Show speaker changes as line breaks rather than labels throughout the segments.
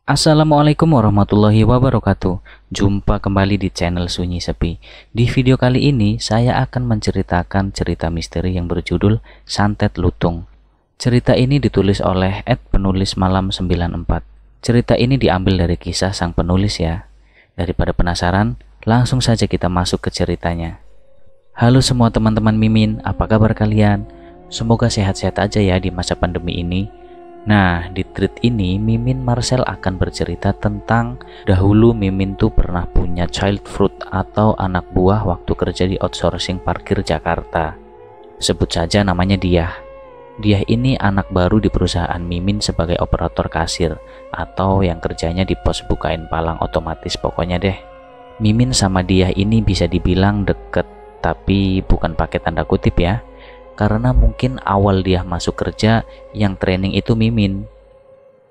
Assalamualaikum warahmatullahi wabarakatuh. Jumpa kembali di channel Sunyi Sepi. Di video kali ini saya akan menceritakan cerita misteri yang berjudul Santet Lutung. Cerita ini ditulis oleh @penulis malam 94. Cerita ini diambil dari kisah sang penulis ya. Daripada penasaran, langsung saja kita masuk ke ceritanya. Halo semua teman-teman Mimin, apa kabar kalian? Semoga sehat-sehat aja ya di masa pandemi ini. Nah, di thread ini Mimin Marcel akan bercerita tentang dahulu Mimin tuh pernah punya child fruit atau anak buah waktu kerja di outsourcing parkir Jakarta. Sebut saja namanya Diah. Diah ini anak baru di perusahaan Mimin sebagai operator kasir atau yang kerjanya di pos bukain palang otomatis pokoknya deh. Mimin sama Diah ini bisa dibilang deket, tapi bukan pakai tanda kutip ya. Karena mungkin awal dia masuk kerja yang training itu Mimin.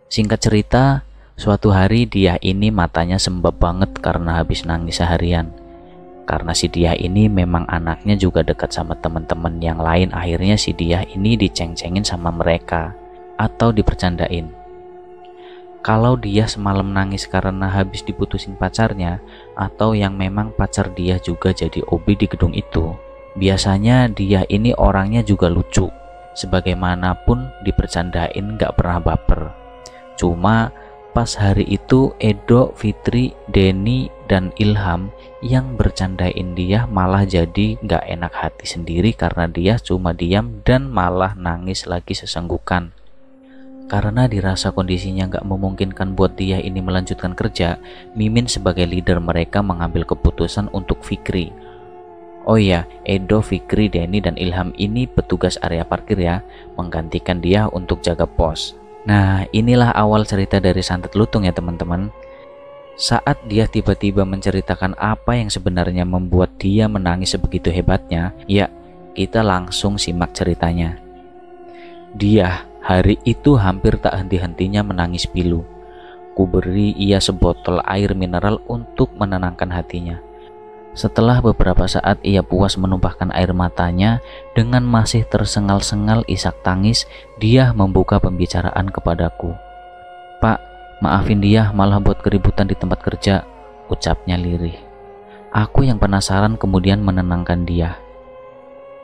Singkat cerita, suatu hari Diah ini matanya sembab banget karena habis nangis seharian. Karena si Diah ini memang anaknya juga dekat sama teman-teman yang lain, akhirnya si Diah ini diceng-cengin sama mereka atau dipercandain. Kalau dia semalam nangis karena habis diputusin pacarnya atau yang memang pacar dia juga jadi OB di gedung itu, biasanya dia ini orangnya juga lucu, sebagaimanapun dipercandain gak pernah baper. Cuma pas hari itu Edo, Fitri, Denny, dan Ilham yang bercandain dia malah jadi gak enak hati sendiri karena dia cuma diam dan malah nangis lagi sesenggukan. Karena dirasa kondisinya gak memungkinkan buat dia ini melanjutkan kerja, Mimin sebagai leader mereka mengambil keputusan untuk Fikri. Oh iya, Edo, Fikri, Denny, dan Ilham ini petugas area parkir ya, menggantikan dia untuk jaga pos. Nah, inilah awal cerita dari Santet Lutung ya teman-teman. Saat dia tiba-tiba menceritakan apa yang sebenarnya membuat dia menangis sebegitu hebatnya, ya kita langsung simak ceritanya. Dia hari itu hampir tak henti-hentinya menangis pilu. Kuberi ia sebotol air mineral untuk menenangkan hatinya. Setelah beberapa saat ia puas menumpahkan air matanya, dengan masih tersengal-sengal isak tangis, dia membuka pembicaraan kepadaku. "Pak, maafin dia malah buat keributan di tempat kerja," ucapnya lirih. Aku yang penasaran kemudian menenangkan dia.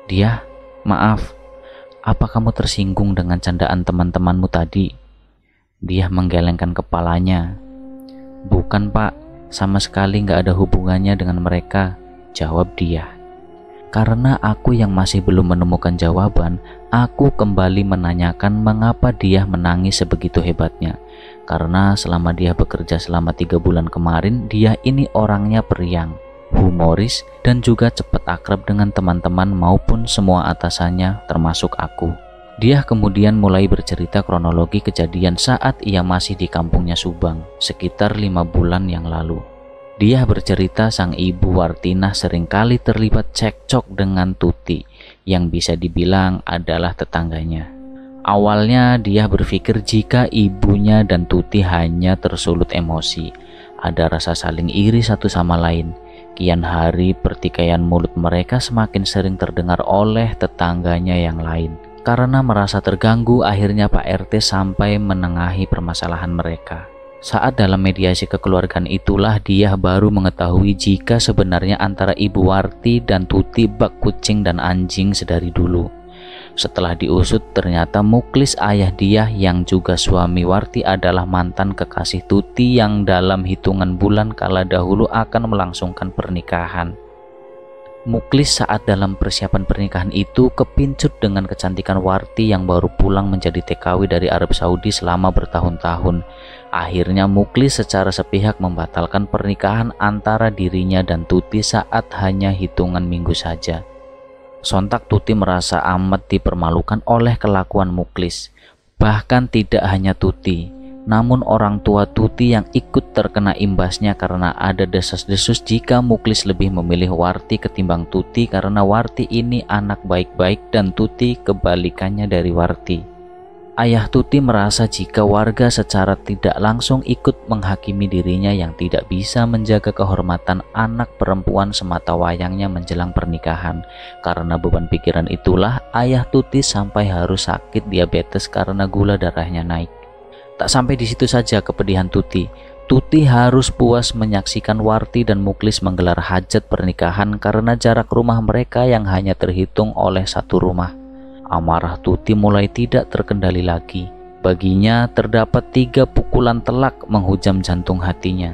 "Dia, maaf, apa kamu tersinggung dengan candaan teman-temanmu tadi?" Dia menggelengkan kepalanya. "Bukan Pak, sama sekali nggak ada hubungannya dengan mereka," jawab dia. Karena aku yang masih belum menemukan jawaban, aku kembali menanyakan mengapa dia menangis sebegitu hebatnya. Karena selama dia bekerja selama 3 bulan kemarin, dia ini orangnya periang, humoris, dan juga cepat akrab dengan teman-teman maupun semua atasannya termasuk aku. Dia kemudian mulai bercerita kronologi kejadian saat ia masih di kampungnya Subang, sekitar 5 bulan yang lalu. Dia bercerita sang ibu Wartinah seringkali terlibat cekcok dengan Tuti, yang bisa dibilang adalah tetangganya. Awalnya dia berpikir jika ibunya dan Tuti hanya tersulut emosi, ada rasa saling iri satu sama lain. Kian hari pertikaian mulut mereka semakin sering terdengar oleh tetangganya yang lain. Karena merasa terganggu, akhirnya Pak RT sampai menengahi permasalahan mereka. Saat dalam mediasi kekeluargaan itulah dia baru mengetahui jika sebenarnya antara Ibu Warti dan Tuti bak kucing dan anjing sedari dulu. Setelah diusut, ternyata Muklis ayah dia yang juga suami Warti adalah mantan kekasih Tuti yang dalam hitungan bulan kala dahulu akan melangsungkan pernikahan. Muklis saat dalam persiapan pernikahan itu kepincut dengan kecantikan Warti yang baru pulang menjadi TKW dari Arab Saudi selama bertahun-tahun. Akhirnya Muklis secara sepihak membatalkan pernikahan antara dirinya dan Tuti saat hanya hitungan minggu saja. Sontak Tuti merasa amat dipermalukan oleh kelakuan Muklis. Bahkan tidak hanya Tuti, namun orang tua Tuti yang ikut terkena imbasnya karena ada desas-desus jika Muklis lebih memilih Warti ketimbang Tuti karena Warti ini anak baik-baik dan Tuti kebalikannya dari Warti. Ayah Tuti merasa jika warga secara tidak langsung ikut menghakimi dirinya yang tidak bisa menjaga kehormatan anak perempuan semata wayangnya menjelang pernikahan. Karena beban pikiran itulah ayah Tuti sampai harus sakit diabetes karena gula darahnya naik. Tak sampai di situ saja kepedihan Tuti. Tuti harus puas menyaksikan Warti dan Muklis menggelar hajat pernikahan karena jarak rumah mereka yang hanya terhitung oleh satu rumah. Amarah Tuti mulai tidak terkendali lagi. Baginya terdapat 3 pukulan telak menghujam jantung hatinya.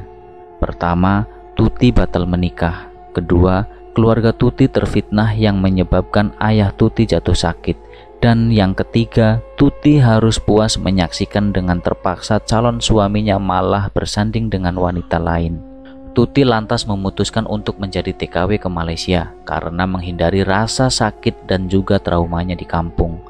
Pertama, Tuti batal menikah. Kedua, keluarga Tuti terfitnah yang menyebabkan ayah Tuti jatuh sakit. Dan yang ketiga, Tuti harus puas menyaksikan dengan terpaksa calon suaminya malah bersanding dengan wanita lain. Tuti lantas memutuskan untuk menjadi TKW ke Malaysia karena menghindari rasa sakit dan juga traumanya di kampung.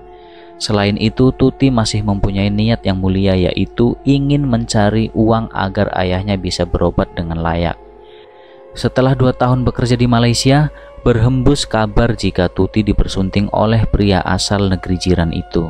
Selain itu, Tuti masih mempunyai niat yang mulia, yaitu ingin mencari uang agar ayahnya bisa berobat dengan layak. Setelah 2 tahun bekerja di Malaysia, berhembus kabar jika Tuti dipersunting oleh pria asal negeri jiran itu.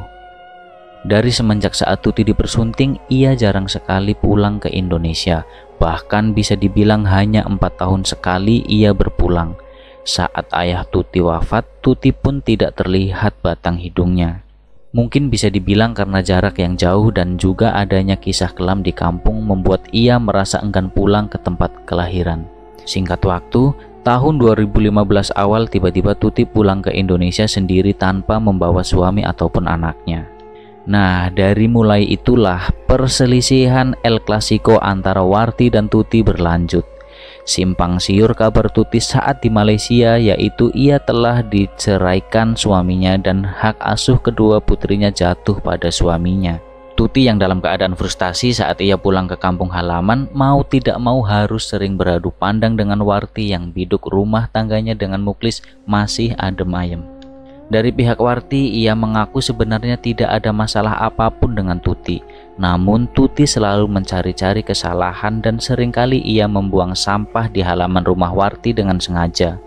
Dari semenjak saat Tuti dipersunting, ia jarang sekali pulang ke Indonesia. Bahkan bisa dibilang hanya 4 tahun sekali ia berpulang. Saat ayah Tuti wafat, Tuti pun tidak terlihat batang hidungnya. Mungkin bisa dibilang karena jarak yang jauh dan juga adanya kisah kelam di kampung membuat ia merasa enggan pulang ke tempat kelahiran. Singkat waktu, tahun 2015 awal tiba-tiba Tuti pulang ke Indonesia sendiri tanpa membawa suami ataupun anaknya. Nah, dari mulai itulah perselisihan El Clasico antara Warti dan Tuti berlanjut. Simpang siur kabar Tuti saat di Malaysia, yaitu ia telah diceraikan suaminya dan hak asuh kedua putrinya jatuh pada suaminya. Tuti yang dalam keadaan frustasi saat ia pulang ke kampung halaman, mau tidak mau harus sering beradu pandang dengan Warti yang biduk rumah tangganya dengan Muklis masih adem ayem. Dari pihak Warti, ia mengaku sebenarnya tidak ada masalah apapun dengan Tuti. Namun Tuti selalu mencari-cari kesalahan dan seringkali ia membuang sampah di halaman rumah Warti dengan sengaja.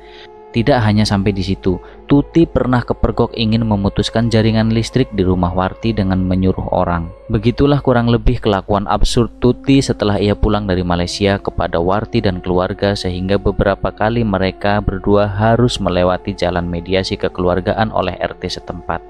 Tidak hanya sampai di situ, Tuti pernah kepergok ingin memutuskan jaringan listrik di rumah Warti dengan menyuruh orang. Begitulah kurang lebih kelakuan absurd Tuti setelah ia pulang dari Malaysia kepada Warti dan keluarga, sehingga beberapa kali mereka berdua harus melewati jalan mediasi kekeluargaan oleh RT setempat.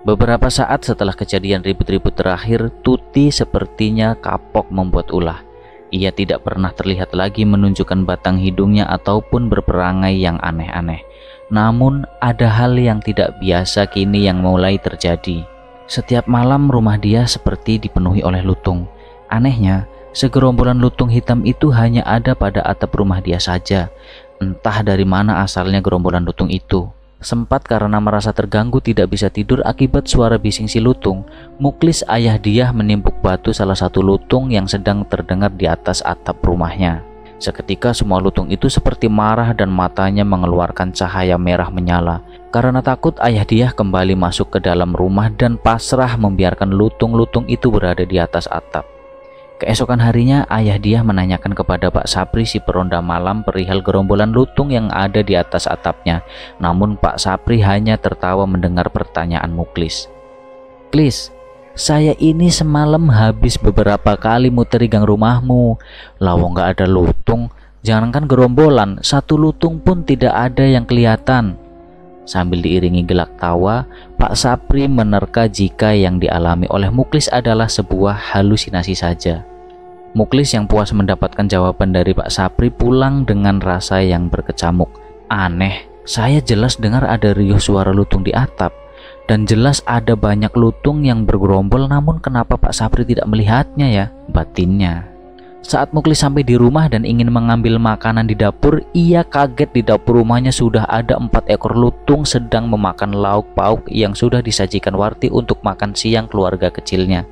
Beberapa saat setelah kejadian ribut-ribut terakhir, Tuti sepertinya kapok membuat ulah. Ia tidak pernah terlihat lagi menunjukkan batang hidungnya ataupun berperangai yang aneh-aneh. Namun ada hal yang tidak biasa kini yang mulai terjadi. Setiap malam rumah dia seperti dipenuhi oleh lutung. Anehnya, segerombolan lutung hitam itu hanya ada pada atap rumah dia saja. Entah dari mana asalnya gerombolan lutung itu. Sempat karena merasa terganggu tidak bisa tidur akibat suara bising si lutung, Muklis ayah dia menimpuk batu salah satu lutung yang sedang terdengar di atas atap rumahnya. Seketika semua lutung itu seperti marah dan matanya mengeluarkan cahaya merah menyala. Karena takut, ayah dia kembali masuk ke dalam rumah dan pasrah membiarkan lutung-lutung itu berada di atas atap. Keesokan harinya, ayah dia menanyakan kepada Pak Sapri si peronda malam perihal gerombolan lutung yang ada di atas atapnya. Namun Pak Sapri hanya tertawa mendengar pertanyaan Muklis. "Klis, saya ini semalam habis beberapa kali muteri gang rumahmu. Lawang gak ada lutung, jangankan gerombolan, satu lutung pun tidak ada yang kelihatan." Sambil diiringi gelak tawa, Pak Sapri menerka jika yang dialami oleh Muklis adalah sebuah halusinasi saja. Muklis yang puas mendapatkan jawaban dari Pak Sapri pulang dengan rasa yang berkecamuk. "Aneh, saya jelas dengar ada riuh suara lutung di atap. Dan jelas ada banyak lutung yang bergerombol, namun kenapa Pak Sapri tidak melihatnya ya?" batinnya. Saat Muklis sampai di rumah dan ingin mengambil makanan di dapur, ia kaget di dapur rumahnya sudah ada 4 ekor lutung sedang memakan lauk pauk yang sudah disajikan Warti untuk makan siang keluarga kecilnya.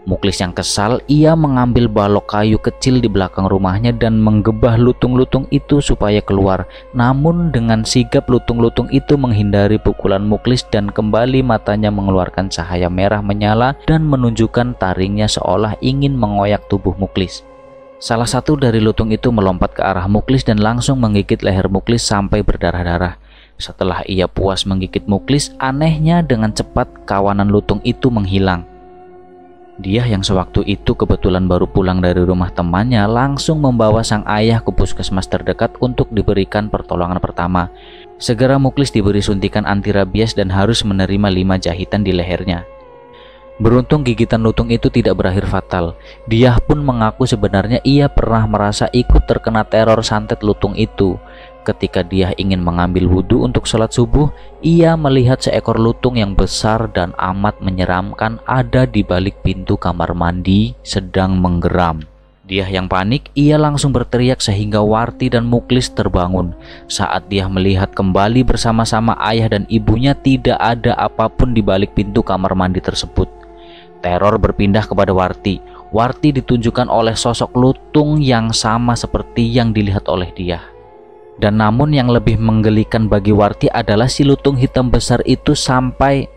Muklis yang kesal, ia mengambil balok kayu kecil di belakang rumahnya dan menggebah lutung-lutung itu supaya keluar. Namun dengan sigap lutung-lutung itu menghindari pukulan Muklis dan kembali matanya mengeluarkan cahaya merah menyala dan menunjukkan taringnya seolah ingin mengoyak tubuh Muklis. Salah satu dari lutung itu melompat ke arah Muklis dan langsung menggigit leher Muklis sampai berdarah-darah. Setelah ia puas menggigit Muklis, anehnya dengan cepat kawanan lutung itu menghilang. Dia yang sewaktu itu kebetulan baru pulang dari rumah temannya langsung membawa sang ayah ke puskesmas terdekat untuk diberikan pertolongan pertama. Segera Muklis diberi suntikan anti rabies dan harus menerima 5 jahitan di lehernya. Beruntung gigitan lutung itu tidak berakhir fatal. Dia pun mengaku sebenarnya ia pernah merasa ikut terkena teror santet lutung itu. Ketika dia ingin mengambil wudhu untuk sholat subuh, ia melihat seekor lutung yang besar dan amat menyeramkan ada di balik pintu kamar mandi sedang menggeram. Dia yang panik, ia langsung berteriak sehingga Warti dan Muklis terbangun. Saat dia melihat kembali bersama-sama ayah dan ibunya, tidak ada apapun di balik pintu kamar mandi tersebut. Teror berpindah kepada Warti. Warti ditunjukkan oleh sosok lutung yang sama seperti yang dilihat oleh dia. Dan namun yang lebih menggelikan bagi Warti adalah si lutung hitam besar itu sampai,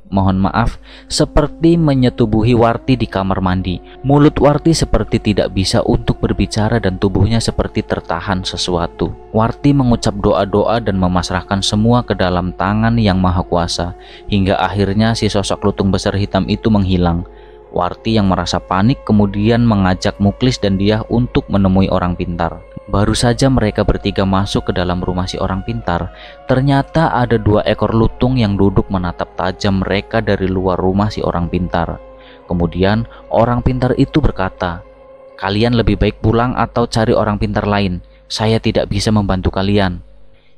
mohon maaf, seperti menyetubuhi Warti di kamar mandi. Mulut Warti seperti tidak bisa untuk berbicara dan tubuhnya seperti tertahan sesuatu. Warti mengucap doa-doa dan memasrahkan semua ke dalam tangan yang maha kuasa. Hingga akhirnya si sosok lutung besar hitam itu menghilang. Warti yang merasa panik kemudian mengajak Muklis dan dia untuk menemui orang pintar. Baru saja mereka bertiga masuk ke dalam rumah si orang pintar, ternyata ada 2 ekor lutung yang duduk menatap tajam mereka dari luar rumah si orang pintar. Kemudian orang pintar itu berkata, "Kalian lebih baik pulang atau cari orang pintar lain. Saya tidak bisa membantu kalian."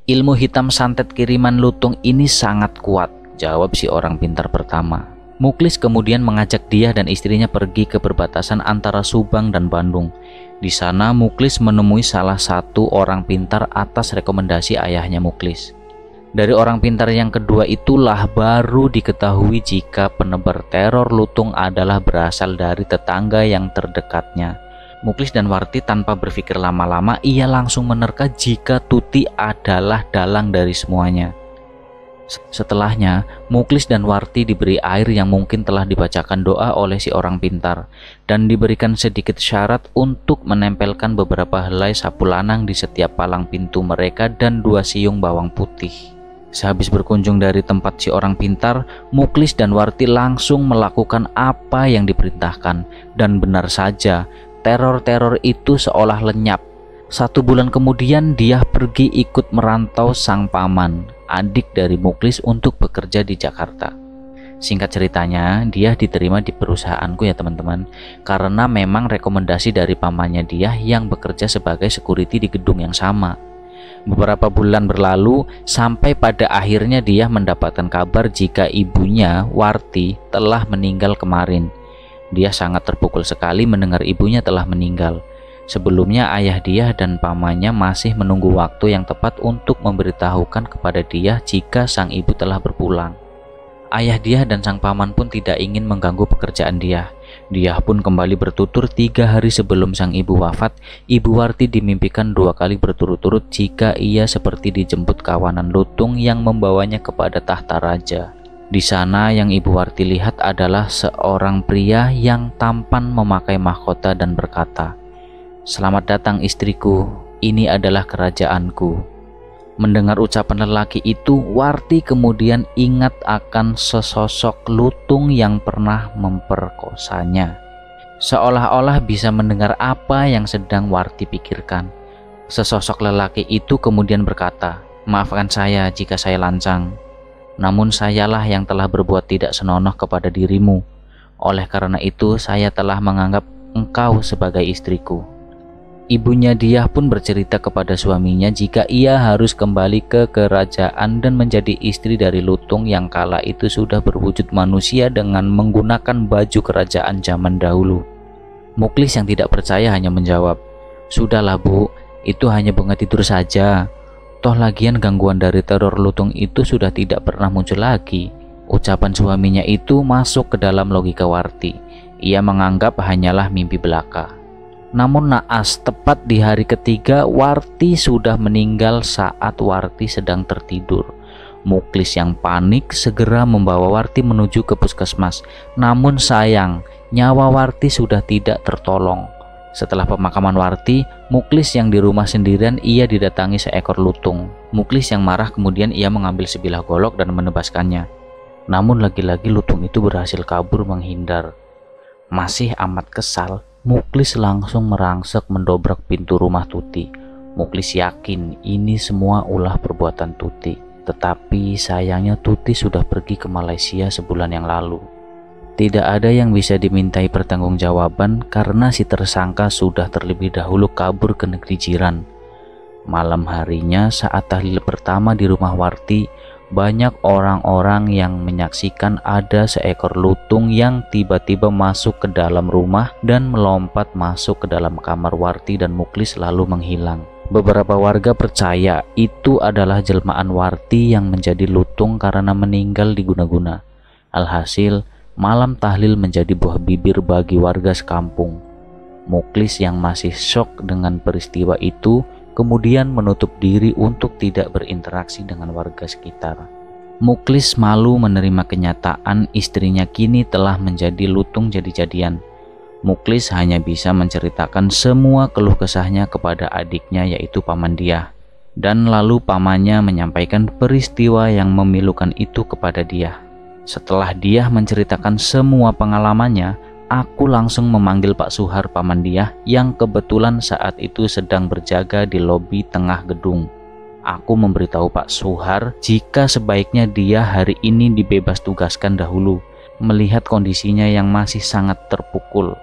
"Ilmu hitam santet kiriman lutung ini sangat kuat," jawab si orang pintar pertama. Muklis kemudian mengajak dia dan istrinya pergi ke perbatasan antara Subang dan Bandung. Di sana Muklis menemui salah satu orang pintar atas rekomendasi ayahnya Muklis. Dari orang pintar yang kedua itulah baru diketahui jika penebar teror lutung adalah berasal dari tetangga yang terdekatnya. Muklis dan Warti tanpa berpikir lama-lama ia langsung menerka jika Tuti adalah dalang dari semuanya. Setelahnya, Muklis dan Warti diberi air yang mungkin telah dibacakan doa oleh si orang pintar dan diberikan sedikit syarat untuk menempelkan beberapa helai sapu lanang di setiap palang pintu mereka dan 2 siung bawang putih. Sehabis berkunjung dari tempat si orang pintar, Muklis dan Warti langsung melakukan apa yang diperintahkan dan benar saja, teror-teror itu seolah lenyap. 1 bulan kemudian dia pergi ikut merantau sang paman, adik dari Muklis, untuk bekerja di Jakarta. Singkat ceritanya, dia diterima di perusahaanku ya teman-teman, karena memang rekomendasi dari pamannya dia yang bekerja sebagai security di gedung yang sama. Beberapa bulan berlalu sampai pada akhirnya dia mendapatkan kabar jika ibunya, Warti, telah meninggal kemarin. Dia sangat terpukul sekali mendengar ibunya telah meninggal. Sebelumnya ayah dia dan pamannya masih menunggu waktu yang tepat untuk memberitahukan kepada dia jika sang ibu telah berpulang. Ayah dia dan sang paman pun tidak ingin mengganggu pekerjaan dia. Dia pun kembali bertutur 3 hari sebelum sang ibu wafat. Ibu Warti dimimpikan 2 kali berturut-turut jika ia seperti dijemput kawanan lutung yang membawanya kepada tahta raja. Di sana yang ibu Warti lihat adalah seorang pria yang tampan memakai mahkota dan berkata, "Selamat datang istriku, ini adalah kerajaanku." Mendengar ucapan lelaki itu, Warti kemudian ingat akan sesosok lutung yang pernah memperkosanya. Seolah-olah bisa mendengar apa yang sedang Warti pikirkan. Sesosok lelaki itu kemudian berkata, "Maafkan saya jika saya lancang. Namun sayalah yang telah berbuat tidak senonoh kepada dirimu. Oleh karena itu saya telah menganggap engkau sebagai istriku." Ibunya dia pun bercerita kepada suaminya jika ia harus kembali ke kerajaan dan menjadi istri dari lutung yang kala itu sudah berwujud manusia dengan menggunakan baju kerajaan zaman dahulu. Muklis yang tidak percaya hanya menjawab, "Sudahlah Bu, itu hanya bunga tidur saja. Toh lagian gangguan dari teror lutung itu sudah tidak pernah muncul lagi." Ucapan suaminya itu masuk ke dalam logika Warti. Ia menganggap hanyalah mimpi belaka. Namun naas, tepat di hari ketiga Warti sudah meninggal saat Warti sedang tertidur. Muklis yang panik segera membawa Warti menuju ke puskesmas. Namun sayang, nyawa Warti sudah tidak tertolong. Setelah pemakaman Warti, Muklis yang di rumah sendirian ia didatangi seekor lutung. Muklis yang marah kemudian ia mengambil sebilah golok dan menebaskannya. Namun lagi-lagi lutung itu berhasil kabur menghindar. Masih amat kesal, Muklis langsung merangsek mendobrak pintu rumah Tuti. Muklis yakin ini semua ulah perbuatan Tuti. Tetapi sayangnya Tuti sudah pergi ke Malaysia sebulan yang lalu. Tidak ada yang bisa dimintai pertanggungjawaban karena si tersangka sudah terlebih dahulu kabur ke negeri jiran. Malam harinya saat tahlil pertama di rumah Warti, banyak orang-orang yang menyaksikan ada seekor lutung yang tiba-tiba masuk ke dalam rumah dan melompat masuk ke dalam kamar Warti dan Muklis lalu menghilang. Beberapa warga percaya itu adalah jelmaan Warti yang menjadi lutung karena meninggal di guna-guna. Alhasil, malam tahlil menjadi buah bibir bagi warga sekampung. Muklis yang masih syok dengan peristiwa itu kemudian menutup diri untuk tidak berinteraksi dengan warga sekitar. Muklis malu menerima kenyataan istrinya kini telah menjadi lutung jadi-jadian. Muklis hanya bisa menceritakan semua keluh kesahnya kepada adiknya yaitu Paman Diah. Dan lalu pamannya menyampaikan peristiwa yang memilukan itu kepada Diah. Setelah Diah menceritakan semua pengalamannya, aku langsung memanggil Pak Suhar Paman Diah yang kebetulan saat itu sedang berjaga di lobi tengah gedung. Aku memberitahu Pak Suhar jika sebaiknya dia hari ini dibebas tugaskan dahulu, melihat kondisinya yang masih sangat terpukul.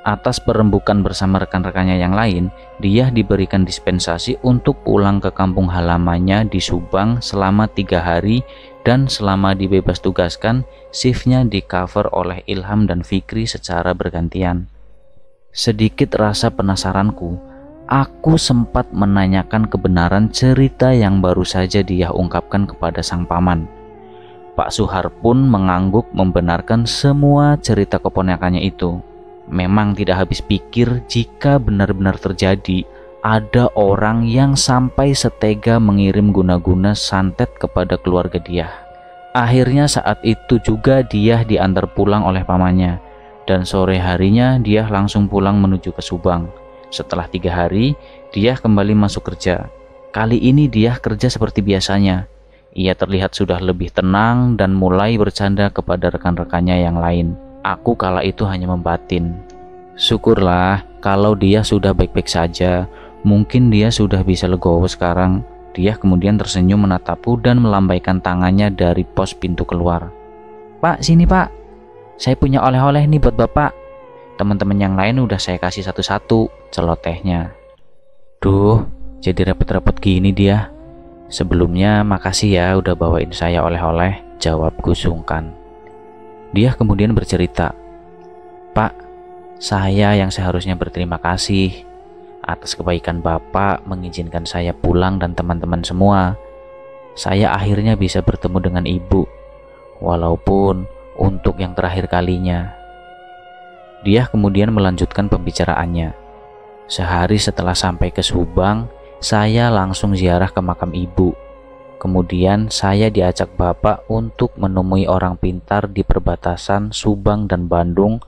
Atas perembukan bersama rekan-rekannya yang lain, dia diberikan dispensasi untuk pulang ke kampung halamannya di Subang selama 3 hari dan selama dibebas tugaskan, shiftnya di cover oleh Ilham dan Fikri secara bergantian. Sedikit rasa penasaranku, aku sempat menanyakan kebenaran cerita yang baru saja dia ungkapkan kepada sang paman. Pak Suhar pun mengangguk membenarkan semua cerita keponakannya itu. Memang tidak habis pikir jika benar-benar terjadi ada orang yang sampai setega mengirim guna-guna santet kepada keluarga Diah. Akhirnya saat itu juga Diah diantar pulang oleh pamannya, dan sore harinya Diah langsung pulang menuju ke Subang. Setelah 3 hari, Diah kembali masuk kerja. Kali ini Diah kerja seperti biasanya. Ia terlihat sudah lebih tenang dan mulai bercanda kepada rekan-rekannya yang lain. Aku kala itu hanya membatin. Syukurlah kalau dia sudah baik-baik saja. Mungkin dia sudah bisa legowo sekarang. Dia kemudian tersenyum menatapku dan melambaikan tangannya dari pos pintu keluar. Pak, sini pak. Saya punya oleh-oleh nih buat bapak. Teman-teman yang lain udah saya kasih satu-satu, celotehnya. Duh, jadi repot-repot gini dia. Sebelumnya makasih ya udah bawain saya oleh-oleh, jawabku sungkan. Dia kemudian bercerita, Pak, saya yang seharusnya berterima kasih atas kebaikan Bapak mengizinkan saya pulang dan teman-teman semua. Saya akhirnya bisa bertemu dengan Ibu, walaupun untuk yang terakhir kalinya. Dia kemudian melanjutkan pembicaraannya. Sehari setelah sampai ke Subang, saya langsung ziarah ke makam Ibu. Kemudian saya diajak Bapak untuk menemui orang pintar di perbatasan Subang dan Bandung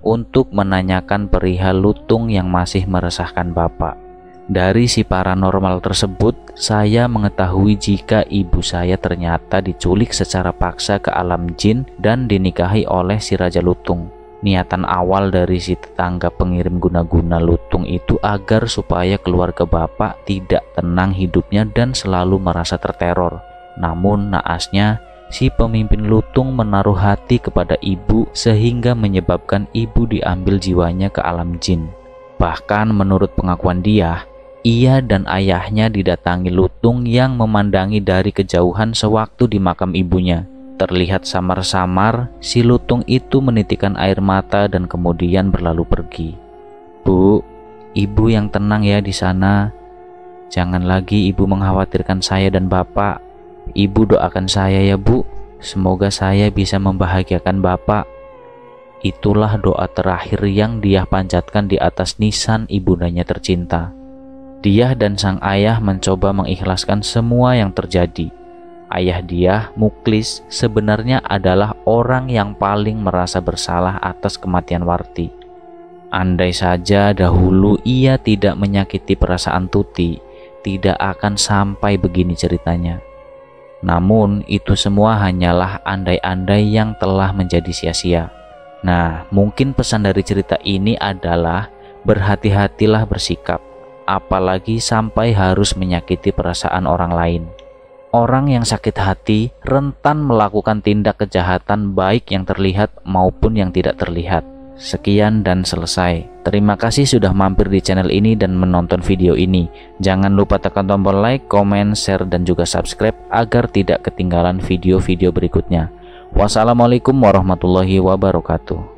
untuk menanyakan perihal lutung yang masih meresahkan Bapak. Dari si paranormal tersebut, saya mengetahui jika ibu saya ternyata diculik secara paksa ke alam jin dan dinikahi oleh si Raja Lutung. Niatan awal dari si tetangga pengirim guna-guna lutung itu agar supaya keluarga Bapak tidak tenang hidupnya dan selalu merasa terteror. Namun naasnya, si pemimpin lutung menaruh hati kepada ibu sehingga menyebabkan ibu diambil jiwanya ke alam jin. Bahkan menurut pengakuan dia, ia dan ayahnya didatangi lutung yang memandangi dari kejauhan sewaktu di makam ibunya. Terlihat samar-samar, si lutung itu menitikkan air mata dan kemudian berlalu pergi. Bu, ibu yang tenang ya di sana. Jangan lagi ibu mengkhawatirkan saya dan Bapak. Ibu doakan saya ya Bu. Semoga saya bisa membahagiakan Bapak. Itulah doa terakhir yang dia panjatkan di atas nisan ibundanya tercinta. Dia dan sang ayah mencoba mengikhlaskan semua yang terjadi. Ayah dia, Muklis, sebenarnya adalah orang yang paling merasa bersalah atas kematian Warti. Andai saja dahulu ia tidak menyakiti perasaan Tuti, tidak akan sampai begini ceritanya. Namun itu semua hanyalah andai-andai yang telah menjadi sia-sia. Nah, mungkin pesan dari cerita ini adalah berhati-hatilah bersikap, apalagi sampai harus menyakiti perasaan orang lain. Orang yang sakit hati rentan melakukan tindak kejahatan baik yang terlihat maupun yang tidak terlihat. Sekian dan selesai. Terima kasih sudah mampir di channel ini dan menonton video ini. Jangan lupa tekan tombol like, comment, share, dan juga subscribe agar tidak ketinggalan video-video berikutnya. Wassalamualaikum warahmatullahi wabarakatuh.